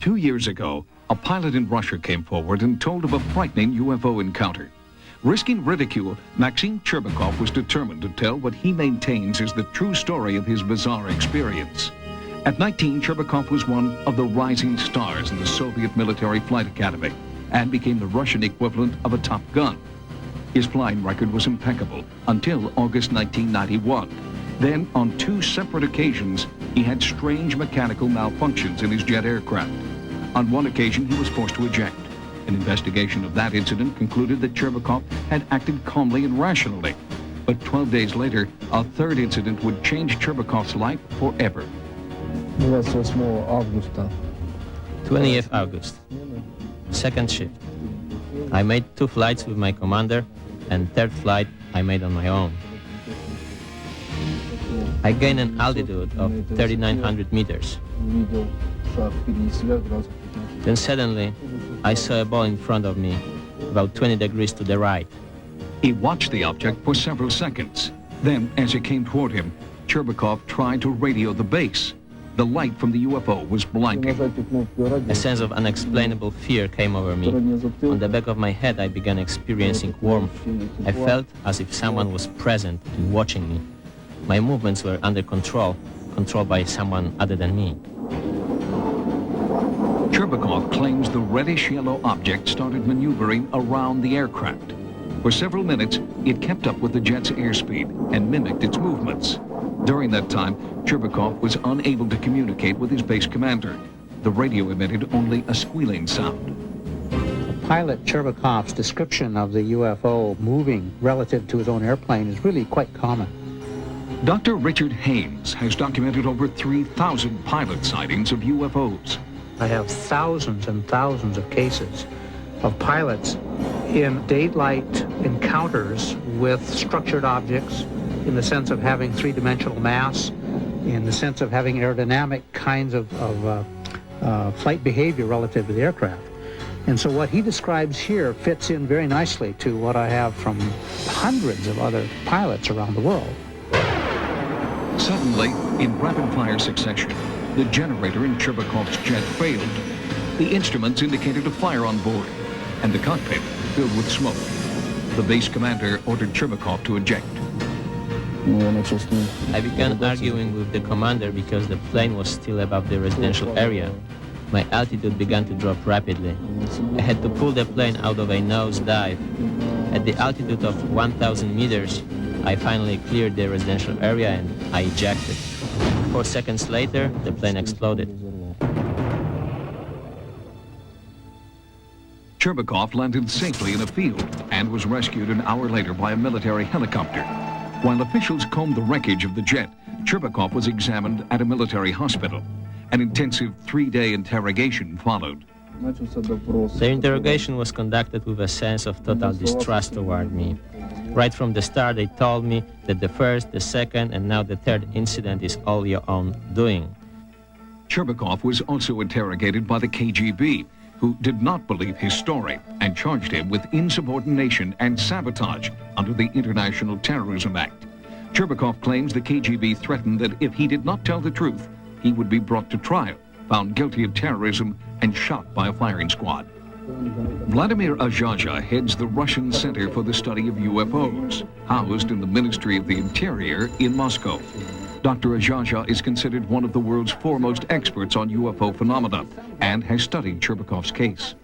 2 years ago, a pilot in Russia came forward and told of a frightening UFO encounter. Risking ridicule, Maxime Churbakov was determined to tell what he maintains is the true story of his bizarre experience. At 19, Churbakov was one of the rising stars in the Soviet Military Flight Academy and became the Russian equivalent of a Top Gun. His flying record was impeccable until August 1991. Then, on 2 separate occasions, he had strange mechanical malfunctions in his jet aircraft. On one occasion, he was forced to eject. An investigation of that incident concluded that Churbakov had acted calmly and rationally. But 12 days later, a third incident would change Churbakov's life forever. 20th August, second shift. I made 2 flights with my commander, and third flight I made on my own. I gained an altitude of 3,900 meters. Then suddenly, I saw a ball in front of me, about 20 degrees to the right. He watched the object for several seconds. Then, as it came toward him, Churbakov tried to radio the base. The light from the UFO was blinding. A sense of unexplainable fear came over me. On the back of my head, I began experiencing warmth. I felt as if someone was present and watching me. My movements were under control, controlled by someone other than me. Churbakov claims the reddish-yellow object started maneuvering around the aircraft. For several minutes, it kept up with the jet's airspeed and mimicked its movements. During that time, Churbakov was unable to communicate with his base commander. The radio emitted only a squealing sound. Pilot Churbakov's description of the UFO moving relative to his own airplane is really quite common. Dr. Richard Haines has documented over 3,000 pilot sightings of UFOs. I have thousands and thousands of cases of pilots in daylight encounters with structured objects, in the sense of having 3-dimensional mass, in the sense of having aerodynamic kinds of flight behavior relative to the aircraft. And so what he describes here fits in very nicely to what I have from hundreds of other pilots around the world. Suddenly, in rapid-fire succession, the generator in Churbakov's jet failed. The instruments indicated a fire on board, and the cockpit filled with smoke. The base commander ordered Churbakov to eject. I began arguing with the commander because the plane was still above the residential area. My altitude began to drop rapidly. I had to pull the plane out of a nosedive. At the altitude of 1,000 meters, I finally cleared the residential area and I ejected. 4 seconds later, the plane exploded. Churbakov landed safely in a field and was rescued an hour later by a military helicopter. While officials combed the wreckage of the jet, Churbakov was examined at a military hospital. An intensive 3-day interrogation followed. The interrogation was conducted with a sense of total distrust toward me. Right from the start, they told me that the first, the second, and now the third incident is all your own doing. Churbakov was also interrogated by the KGB, who did not believe his story and charged him with insubordination and sabotage under the International Terrorism Act. Churbakov claims the KGB threatened that if he did not tell the truth, he would be brought to trial, found guilty of terrorism, and shot by a firing squad. Vladimir Ajaja heads the Russian Center for the Study of UFOs, housed in the Ministry of the Interior in Moscow. Dr. Ajaja is considered one of the world's foremost experts on UFO phenomena and has studied Churbakov's case.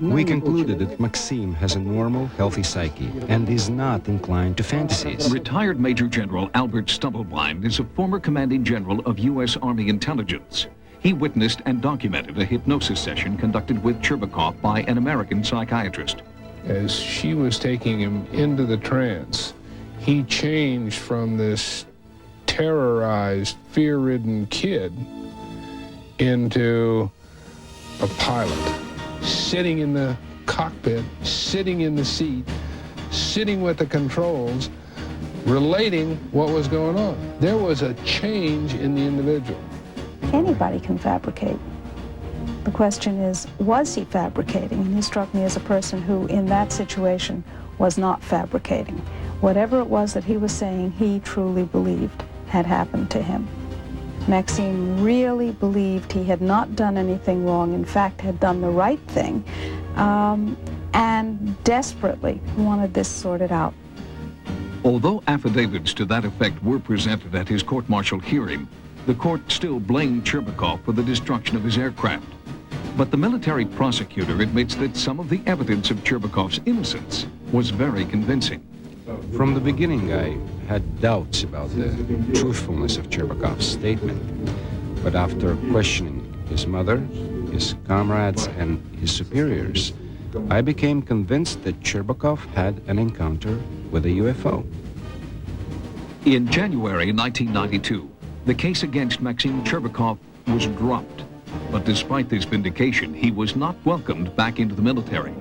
We concluded that Maxime has a normal, healthy psyche and is not inclined to fantasies. Retired Major General Albert Stubblebine is a former commanding general of U.S. Army intelligence. He witnessed and documented a hypnosis session conducted with Churbakov by an American psychiatrist. As she was taking him into the trance, he changed from this terrorized, fear-ridden kid into a pilot, sitting in the cockpit, sitting in the seat, sitting with the controls, relating what was going on. There was a change in the individual. Anybody can fabricate. The question is, was he fabricating? And he struck me as a person who, in that situation, was not fabricating. Whatever it was that he was saying, he truly believed had happened to him. Maxime really believed he had not done anything wrong, in fact had done the right thing, and desperately wanted this sorted out. Although affidavits to that effect were presented at his court-martial hearing, the court still blamed Churbakov for the destruction of his aircraft. But the military prosecutor admits that some of the evidence of Churbakov's innocence was very convincing. From the beginning, I had doubts about the truthfulness of Churbakov's statement. But after questioning his mother, his comrades, and his superiors, I became convinced that Churbakov had an encounter with a UFO. In January 1992, the case against Maxime Churbakov was dropped. But despite this vindication, he was not welcomed back into the military.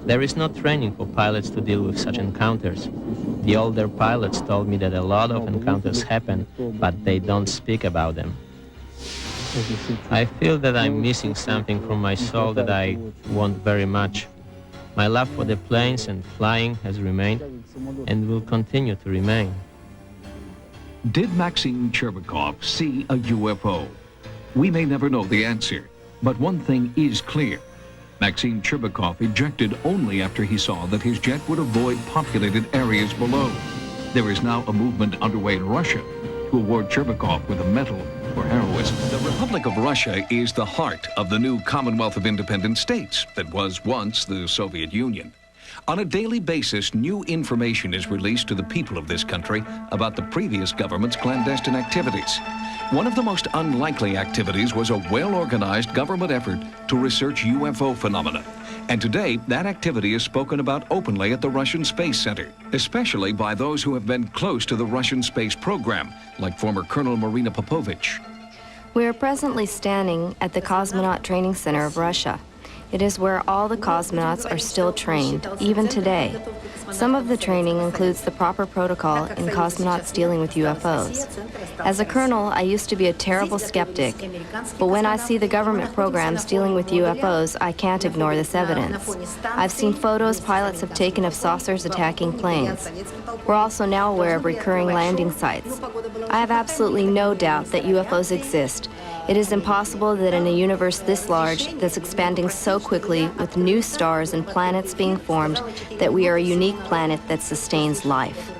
There is no training for pilots to deal with such encounters. The older pilots told me that a lot of encounters happen, but they don't speak about them. I feel that I'm missing something from my soul that I want very much. My love for the planes and flying has remained and will continue to remain. Did Maxime Churbakov see a UFO? We may never know the answer, but one thing is clear. Maxime Churbakov ejected only after he saw that his jet would avoid populated areas below. There is now a movement underway in Russia to award Churbakov with a medal for heroism. The Republic of Russia is the heart of the new Commonwealth of Independent States that was once the Soviet Union. On a daily basis, new information is released to the people of this country about the previous government's clandestine activities. One of the most unlikely activities was a well-organized government effort to research UFO phenomena. And today, that activity is spoken about openly at the Russian Space Center, especially by those who have been close to the Russian space program, like former Colonel Marina Popovich. We are presently standing at the Cosmonaut Training Center of Russia. It is where all the cosmonauts are still trained, even today. Some of the training includes the proper protocol in cosmonauts dealing with UFOs. As a colonel, I used to be a terrible skeptic, but when I see the government programs dealing with UFOs, I can't ignore this evidence. I've seen photos pilots have taken of saucers attacking planes. We're also now aware of recurring landing sites. I have absolutely no doubt that UFOs exist. It is impossible that in a universe this large, that's expanding so quickly, with new stars and planets being formed, that we are a unique planet that sustains life.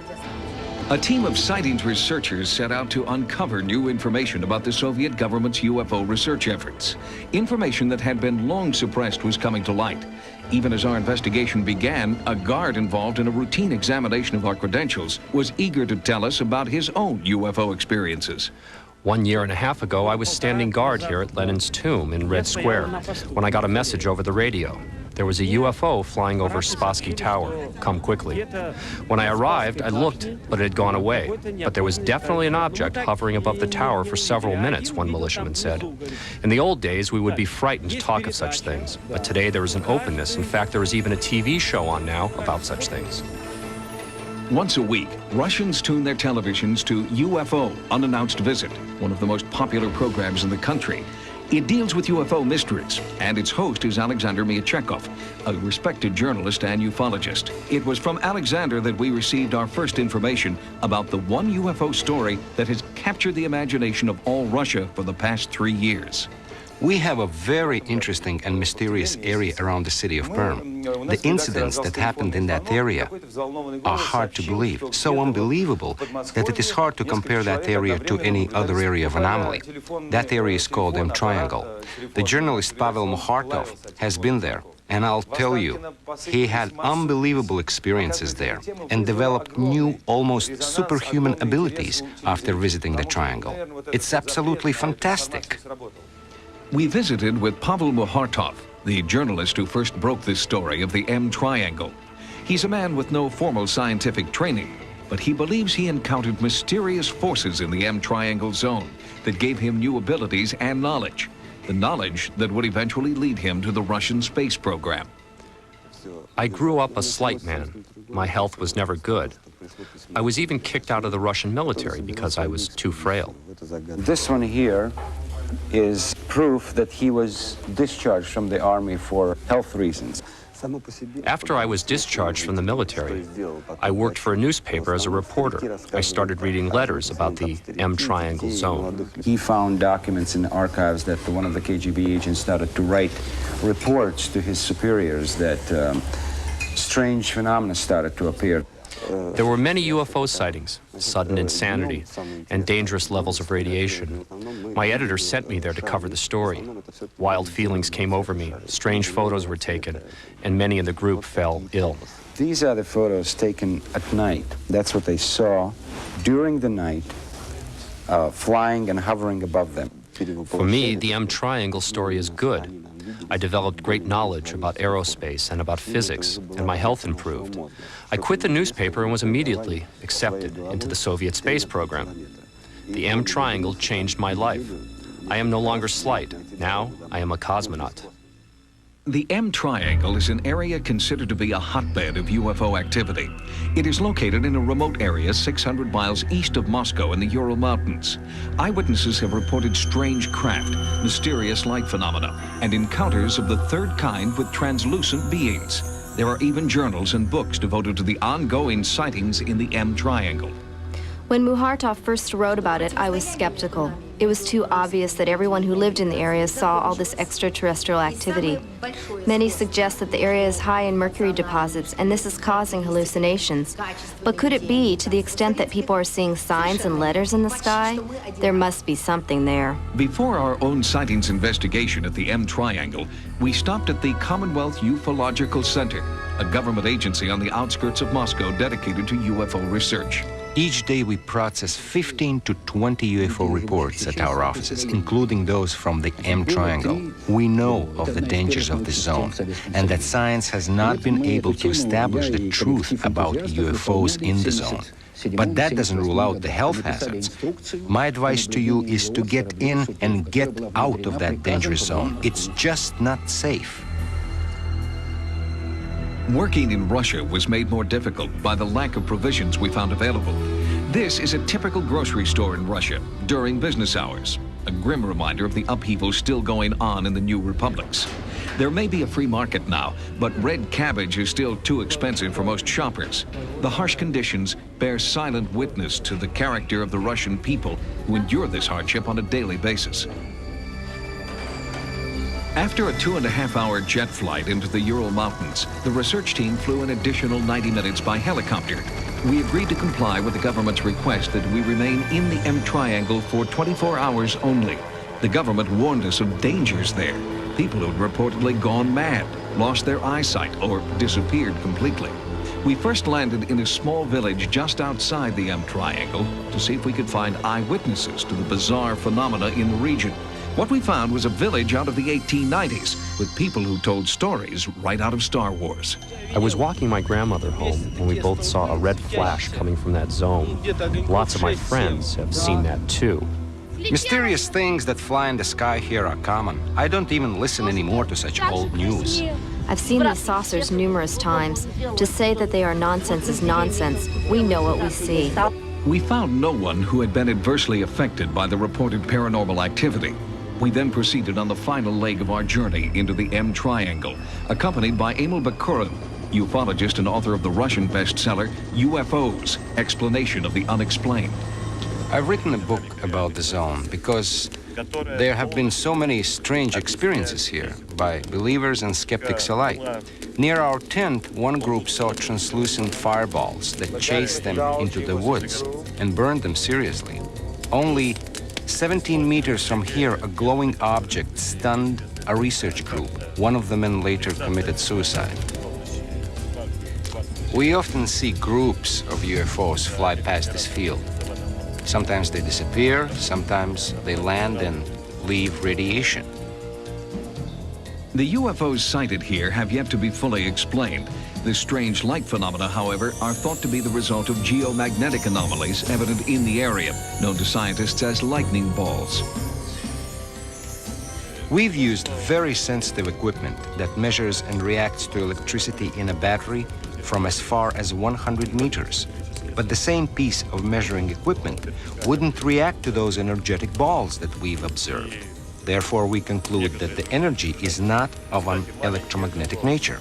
A team of sightings researchers set out to uncover new information about the Soviet government's UFO research efforts. Information that had been long suppressed was coming to light. Even as our investigation began, a guard involved in a routine examination of our credentials was eager to tell us about his own UFO experiences. 1.5 years ago, I was standing guard here at Lenin's tomb in Red Square when I got a message over the radio. There was a UFO flying over Spassky Tower. Come quickly. When I arrived, I looked, but it had gone away. But there was definitely an object hovering above the tower for several minutes, one militiaman said. In the old days, we would be frightened to talk of such things. But today there is an openness. In fact, there is even a TV show on now about such things. Once a week, Russians tune their televisions to UFO, Unannounced Visit, one of the most popular programs in the country. It deals with UFO mysteries, and its host is Alexander Myagchenkov, a respected journalist and ufologist. It was from Alexander that we received our first information about the one UFO story that has captured the imagination of all Russia for the past 3 years. We have a very interesting and mysterious area around the city of Perm. The incidents that happened in that area are hard to believe, so unbelievable that it is hard to compare that area to any other area of anomaly. That area is called M Triangle. The journalist Pavel Mukhortov has been there, and I'll tell you, he had unbelievable experiences there and developed new, almost superhuman abilities after visiting the triangle. It's absolutely fantastic. We visited with Pavel Mukhortov, the journalist who first broke this story of the M Triangle. He's a man with no formal scientific training, but he believes he encountered mysterious forces in the M Triangle zone that gave him new abilities and knowledge, the knowledge that would eventually lead him to the Russian space program. I grew up a slight man. My health was never good. I was even kicked out of the Russian military because I was too frail. This one here is proof that he was discharged from the army for health reasons. After I was discharged from the military, I worked for a newspaper as a reporter. I started reading letters about the M Triangle zone. He found documents in the archives that one of the KGB agents started to write reports to his superiors that strange phenomena started to appear. There were many UFO sightings, sudden insanity, and dangerous levels of radiation. My editor sent me there to cover the story. Wild feelings came over me, strange photos were taken, and many in the group fell ill. These are the photos taken at night. That's what they saw during the night, flying and hovering above them. For me, the M Triangle story is good. I developed great knowledge about aerospace and about physics, and my health improved. I quit the newspaper and was immediately accepted into the Soviet space program. The M Triangle changed my life. I am no longer slight. Now I am a cosmonaut. The M Triangle is an area considered to be a hotbed of UFO activity. It is located in a remote area 600 miles east of Moscow in the Ural Mountains. Eyewitnesses have reported strange craft, mysterious light phenomena, and encounters of the third kind with translucent beings. There are even journals and books devoted to the ongoing sightings in the M Triangle. When Mukhortov first wrote about it, I was skeptical. It was too obvious that everyone who lived in the area saw all this extraterrestrial activity. Many suggest that the area is high in mercury deposits, and this is causing hallucinations. But could it be, to the extent that people are seeing signs and letters in the sky? There must be something there. Before our own sightings investigation at the M Triangle, we stopped at the Commonwealth Ufological Center, a government agency on the outskirts of Moscow dedicated to UFO research. Each day we process 15 to 20 UFO reports at our offices, including those from the M Triangle. We know of the dangers of this zone and that science has not been able to establish the truth about UFOs in the zone. But that doesn't rule out the health hazards. My advice to you is to get in and get out of that dangerous zone. It's just not safe. Working in Russia was made more difficult by the lack of provisions we found available. This is a typical grocery store in Russia during business hours, a grim reminder of the upheaval still going on in the new republics. There may be a free market now, but red cabbage is still too expensive for most shoppers. The harsh conditions bear silent witness to the character of the Russian people who endure this hardship on a daily basis. After a 2.5-hour jet flight into the Ural Mountains, the research team flew an additional 90 minutes by helicopter. We agreed to comply with the government's request that we remain in the M Triangle for 24 hours only. The government warned us of dangers there. People who had reportedly gone mad, lost their eyesight, or disappeared completely. We first landed in a small village just outside the M Triangle to see if we could find eyewitnesses to the bizarre phenomena in the region. What we found was a village out of the 1890s with people who told stories right out of Star Wars. I was walking my grandmother home when we both saw a red flash coming from that zone. Lots of my friends have seen that too. Mysterious things that fly in the sky here are common. I don't even listen anymore to such old news. I've seen these saucers numerous times. To say that they are nonsense is nonsense. We know what we see. We found no one who had been adversely affected by the reported paranormal activity. We then proceeded on the final leg of our journey into the M Triangle, accompanied by Emil Bachurin, ufologist and author of the Russian bestseller, UFOs, Explanation of the Unexplained. I've written a book about the zone because there have been so many strange experiences here by believers and skeptics alike. Near our tent, one group saw translucent fireballs that chased them into the woods and burned them seriously. Only 17 meters from here, a glowing object stunned a research group. One of the men later committed suicide. We often see groups of UFOs fly past this field. Sometimes they disappear, sometimes they land and leave radiation. The UFOs sighted here have yet to be fully explained. The strange light phenomena, however, are thought to be the result of geomagnetic anomalies evident in the area, known to scientists as lightning balls. We've used very sensitive equipment that measures and reacts to electricity in a battery from as far as 100 meters. But the same piece of measuring equipment wouldn't react to those energetic balls that we've observed. Therefore, we conclude that the energy is not of an electromagnetic nature.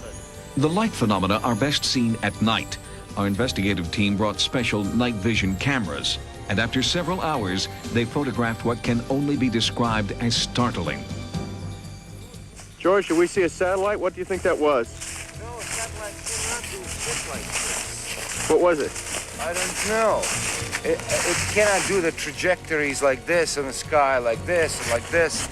The light phenomena are best seen at night. Our investigative team brought special night vision cameras, and after several hours, they photographed what can only be described as startling. George, did we see a satellite? What do you think that was? No, satellite cannot do this like this. What was it? I don't know. It cannot do the trajectories like this in the sky, like this, and like this.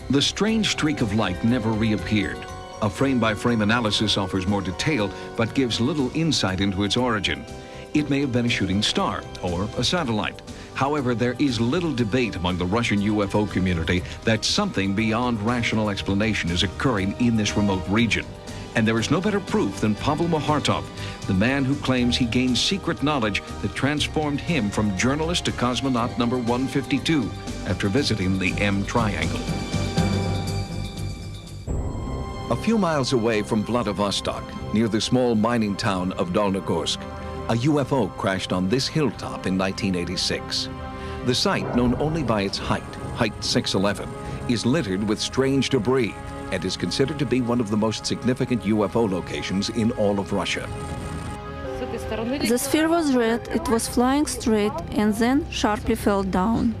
The strange streak of light never reappeared. A frame-by-frame analysis offers more detail, but gives little insight into its origin. It may have been a shooting star or a satellite. However, there is little debate among the Russian UFO community that something beyond rational explanation is occurring in this remote region. And there is no better proof than Pavel Mukhortov, the man who claims he gained secret knowledge that transformed him from journalist to cosmonaut number 152 after visiting the M Triangle. A few miles away from Vladivostok, near the small mining town of Dolnogorsk, a UFO crashed on this hilltop in 1986. The site, known only by its height 611, is littered with strange debris and is considered to be one of the most significant UFO locations in all of Russia. The sphere was red, it was flying straight and then sharply fell down.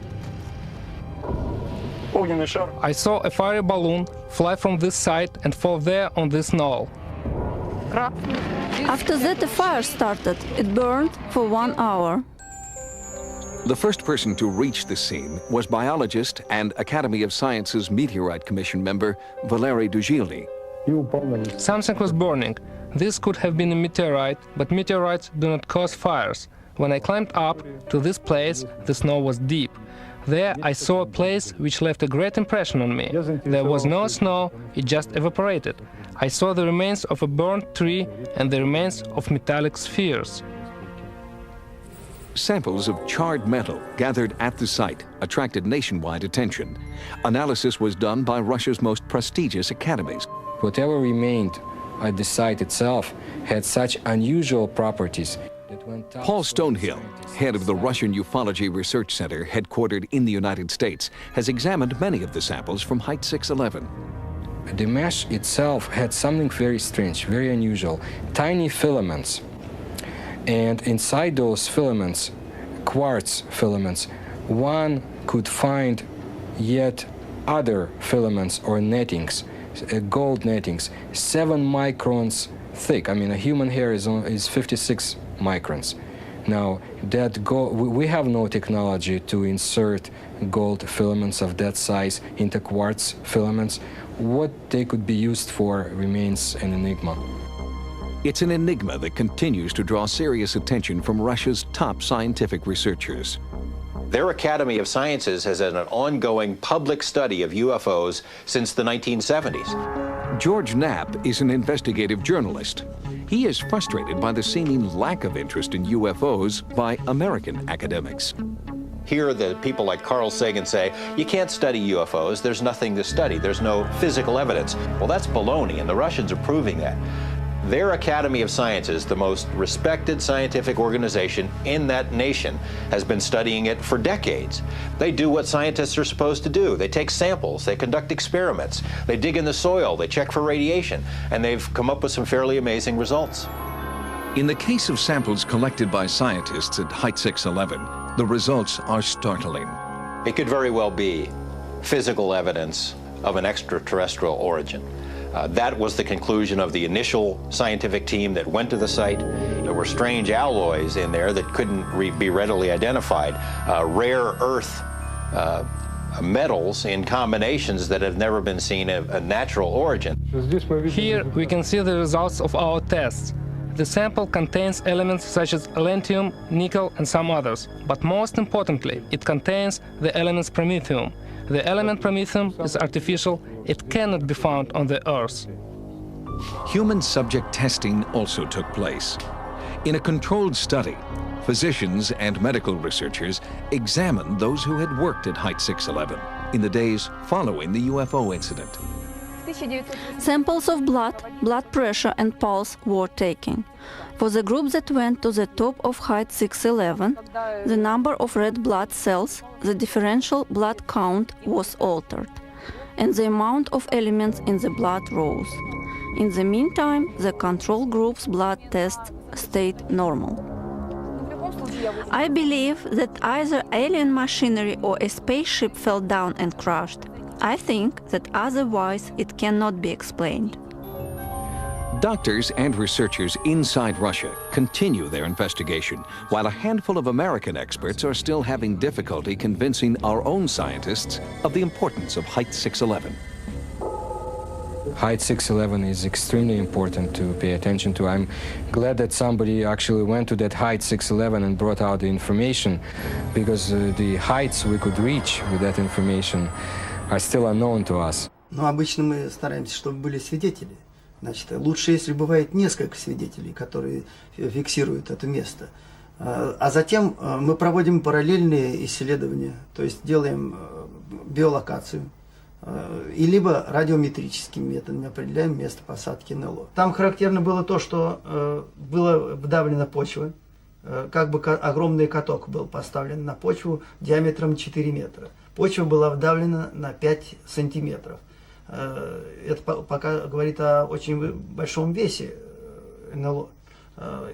I saw a fiery balloon fly from this side and fall there on this knoll. After that, a fire started. It burned for 1 hour. The first person to reach the scene was biologist and Academy of Sciences Meteorite Commission member Valeri Dzuzhilnyi. Something was burning. This could have been a meteorite, but meteorites do not cause fires. When I climbed up to this place, the snow was deep. There I saw a place which left a great impression on me. There was no snow, it just evaporated. I saw the remains of a burnt tree and the remains of metallic spheres. Samples of charred metal gathered at the site attracted nationwide attention. Analysis was done by Russia's most prestigious academies. Whatever remained at the site itself had such unusual properties. Paul Stonehill, head of the Russian Ufology Research Center headquartered in the United States, has examined many of the samples from Height 611. The mesh itself had something very strange, very unusual. Tiny filaments. And inside those filaments, quartz filaments, one could find yet other filaments or nettings, gold nettings, 7 microns thick. I mean, a human hair is 56 microns. Now, we have no technology to insert gold filaments of that size into quartz filaments. What they could be used for remains an enigma. It's an enigma that continues to draw serious attention from Russia's top scientific researchers. Their Academy of Sciences has had an ongoing public study of UFOs since the 1970s. George Knapp is an investigative journalist. He is frustrated by the seeming lack of interest in UFOs by American academics. Here, the people like Carl Sagan say, you can't study UFOs, there's nothing to study, there's no physical evidence. Well, that's baloney, and the Russians are proving that. Their Academy of Sciences, the most respected scientific organization in that nation, has been studying it for decades. They do what scientists are supposed to do. They take samples, they conduct experiments, they dig in the soil, they check for radiation, and they've come up with some fairly amazing results. In the case of samples collected by scientists at Height 611, the results are startling. It could very well be physical evidence of an extraterrestrial origin. That was the conclusion of the initial scientific team that went to the site. There were strange alloys in there that couldn't be readily identified, rare earth metals in combinations that have never been seen of a natural origin. Here we can see the results of our tests. The sample contains elements such as lanthanum, nickel, and some others. But most importantly, it contains the elements promethium. The element promethium is artificial. It cannot be found on the Earth. Human subject testing also took place. In a controlled study, physicians and medical researchers examined those who had worked at Height 611 in the days following the UFO incident. Samples of blood pressure and pulse were taken. For the group that went to the top of Height 611, the number of red blood cells, the differential blood count was altered. and the amount of elements in the blood rose. In the meantime, the control group's blood tests stayed normal. I believe that either alien machinery or a spaceship fell down and crashed. I think that otherwise it cannot be explained. Doctors and researchers inside Russia continue their investigation, while a handful of American experts are still having difficulty convincing our own scientists of the importance of Height 611. Height 611 is extremely important to pay attention to. I'm glad that somebody actually went to that height 611 and brought out the information, because the heights we could reach with that information are still unknown to us. Но обычно мы стараемся, чтобы были свидетели. Значит, лучше, если бывает несколько свидетелей, которые фиксируют это место. А затем мы проводим параллельные исследования, то есть делаем биолокацию, и либо радиометрическими методами определяем место посадки НЛО. Там характерно было то, что была вдавлена почва, как бы огромный каток был поставлен на почву диаметром 4 метра. Почва была вдавлена на 5 сантиметров. Это пока говорит о очень большом весе НЛО.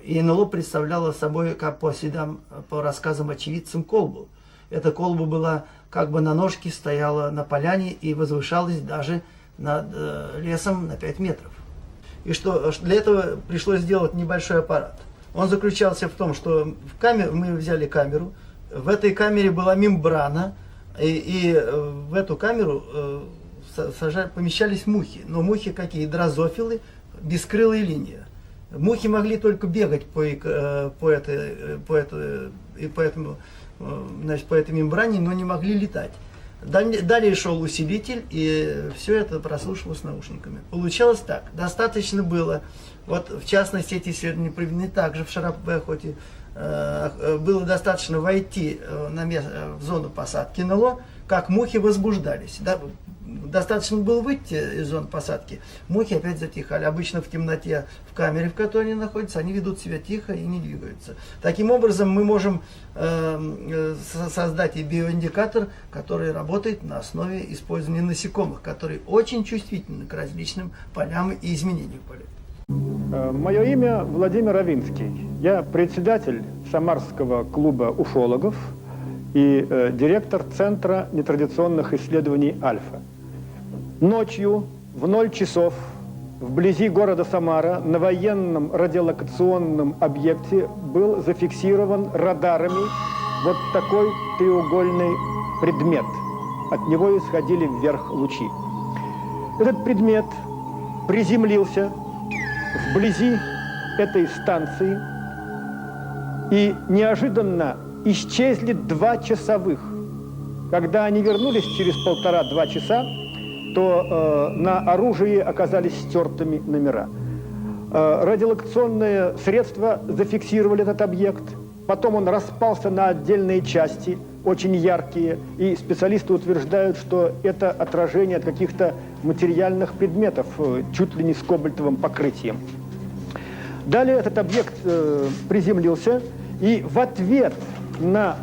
И НЛО представляло собой, как по следам, по рассказам очевидцам, колбу. Эта колба была как бы на ножке, стояла на поляне и возвышалась даже над лесом на 5 метров. И что для этого пришлось сделать небольшой аппарат. Он заключался в том, что мы взяли камеру, в этой камере была мембрана, и в эту камеру помещались мухи. Но мухи какие? Дрозофилы, бескрылая линия. Мухи могли только бегать по этой мембране, но не могли летать. Далее шел усилитель, и все это прослушивалось наушниками. Получалось так. Достаточно было, вот в частности эти исследования проведены также в Шарапхе, было достаточно войти в зону посадки НЛО, как мухи возбуждались. Достаточно было выйти из зоны посадки, мухи опять затихали. Обычно в темноте, в камере, в которой они находятся, они ведут себя тихо и не двигаются. Таким образом, мы можем создать и биоиндикатор, который работает на основе использования насекомых, которые очень чувствительны к различным полям и изменению полей. Мое имя Владимир Авинский. Я председатель Самарского клуба уфологов и директор Центра нетрадиционных исследований «Альфа». Ночью в 0 часов вблизи города Самара на военном радиолокационном объекте был зафиксирован радарами вот такой треугольный предмет. От него исходили вверх лучи. Этот предмет приземлился вблизи этой станции, и неожиданно исчезли 2 часовых. Когда они вернулись через 1,5-2 часа, то на оружии оказались стертыми номера. Радиолокационные средства зафиксировали этот объект, потом он распался на отдельные части, очень яркие, и специалисты утверждают, что это отражение от каких-то материальных предметов, чуть ли не с кобальтовым покрытием. Далее этот объект приземлился, и в ответ на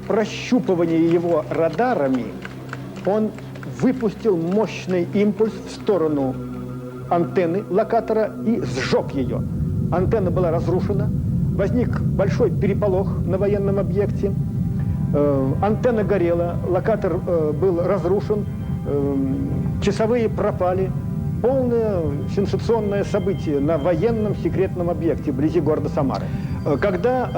прощупывание его радарами он выпустил мощный импульс в сторону антенны локатора и сжег ее. Антенна была разрушена, возник большой переполох на военном объекте, антенна горела, локатор был разрушен, часовые пропали. Полное сенсационное событие на военном секретном объекте вблизи города Самары. Когда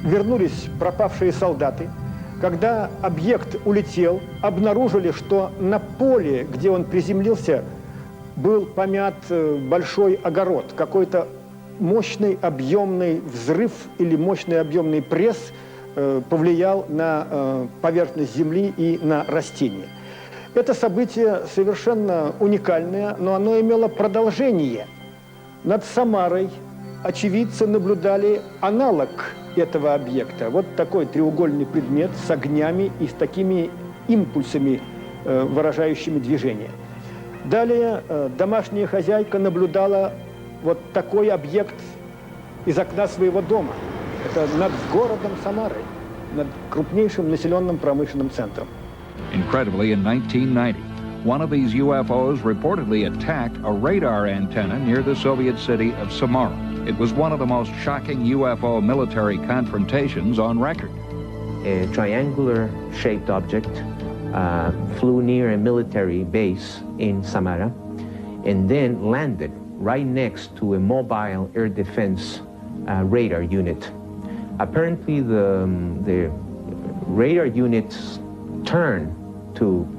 вернулись пропавшие солдаты, когда объект улетел, обнаружили, что на поле, где он приземлился, был помят большой огород. Какой-то мощный объемный взрыв или мощный объемный пресс повлиял на поверхность земли и на растения. Это событие совершенно уникальное, но оно имело продолжение. Над Самарой очевидцы наблюдали аналог этого объекта. Вот такой треугольный предмет с огнями и с такими импульсами, выражающими движение. Далее домашняя хозяйка наблюдала вот такой объект из окна своего дома. Это над городом Самарой, над крупнейшим населенным промышленным центром. Incredibly, in 1990, one of these UFOs reportedly attacked a radar antenna near the Soviet city of Samara. It was one of the most shocking UFO military confrontations on record. A triangular-shaped object flew near a military base in Samara and then landed right next to a mobile air defense radar unit. Apparently the radar unit's turn to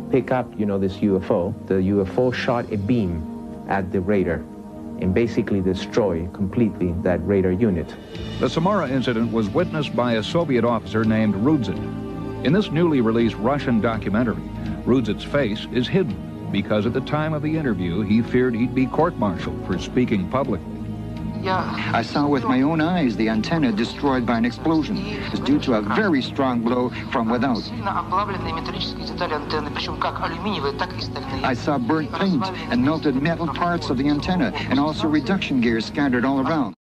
pick up, this UFO. The UFO shot a beam at the radar and basically destroy completely that radar unit. The Samara incident was witnessed by a Soviet officer named Rudzit. In this newly released Russian documentary, Rudzit's face is hidden because at the time of the interview, he feared he'd be court-martialed for speaking publicly. I saw with my own eyes the antenna destroyed by an explosion. It was due to a very strong blow from without. I saw burnt paint and melted metal parts of the antenna and also reduction gears scattered all around.